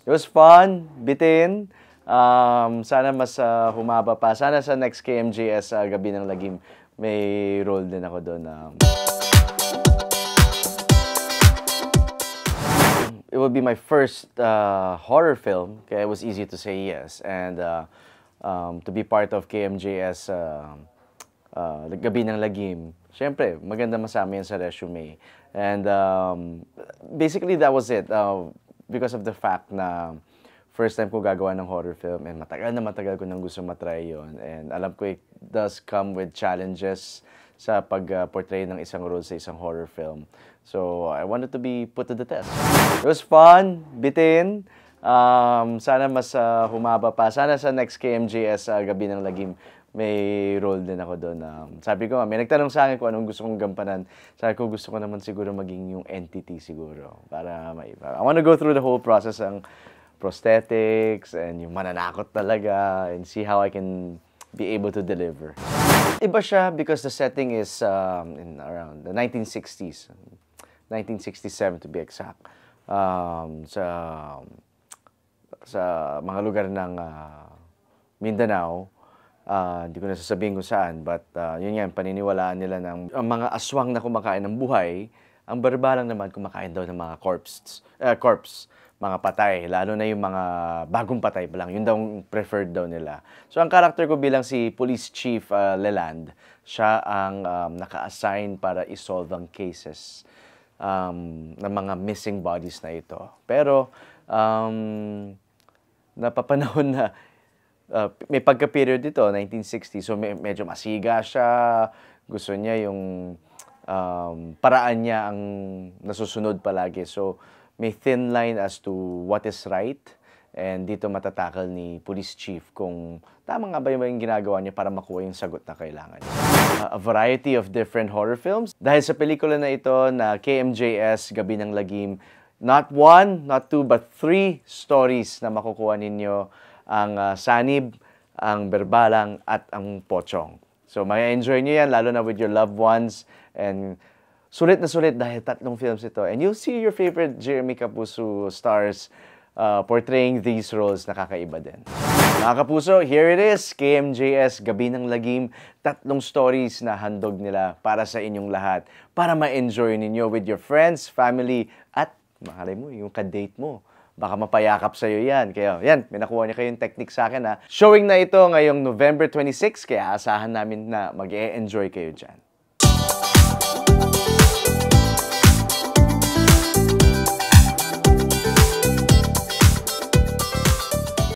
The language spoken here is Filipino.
It was fun, bitin. Sana mas humaba pa. Sana sa next KMJS Gabi ng Lagim, may role din ako doon. It would be my first horror film, kaya it was easy to say yes. And to be part of KMJS Gabi ng Lagim, syempre, maganda masama yan sa resume. And basically, that was it. Because of the fact na first time ko gagawa ng horror film and matagal ko nang gusto matry yun. And alam ko it does come with challenges sa pag-portray ng isang role sa isang horror film. So, I wanted to be put to the test. It was fun, bitin. Sana mas humaba pa. Sana sa next KMJS Gabi ng Lagim, may role din ako doon. Sabi ko, may nagtanong sa akin kung anong gusto kong gampanan. Sabi ko, gusto ko naman siguro maging yung entity siguro. I want to go through the whole process ng prosthetics and yung mananakot talaga and see how I can be able to deliver. Iba siya because the setting is in around the 1960s. 1967 to be exact. Sa mga lugar ng Mindanao. Hindi ko na sasabihin kung saan, but yun yan, paniniwalaan nila ng mga aswang na kumakain ng buhay, ang barbalang naman kumakain daw ng mga corpse, mga patay, lalo na yung mga bagong patay pa lang, yun daw preferred daw nila. So ang character ko bilang si Police Chief Leland, siya ang naka-assign para isolve ang cases ng mga missing bodies na ito. Pero napapanahon na may pagka-period dito, 1960, so medyo masiga siya. Gusto niya yung paraan niya ang nasusunod palagi. So, may thin line as to what is right. And dito matatakal ni Police Chief kung tama nga ba yung ginagawa niya para makuha yung sagot na kailangan niya. A variety of different horror films. Dahil sa pelikula na ito na KMJS Gabi ng Lagim, not one, not two, but 3 stories na makukuha ninyo. Ang sanib, ang berbalang, at ang pochong. So, may-enjoy nyo yan, lalo na with your loved ones. And sulit na sulit dahil 3 films ito. And you'll see your favorite Jeremy Kapuso stars portraying these roles na kakaiba din. Mga Kapuso, here it is, KMJS Gabi ng Lagim. 3 stories na handog nila para sa inyong lahat. Para ma-enjoy ninyo with your friends, family, at mahalay mo, yung ka-date mo. Baka mapayakap sa'yo yan. Kaya yan, may nakuha niya kayong technique sa akin. Showing na ito ngayong November 26, kaya asahan namin na mag-e-enjoy kayo dyan.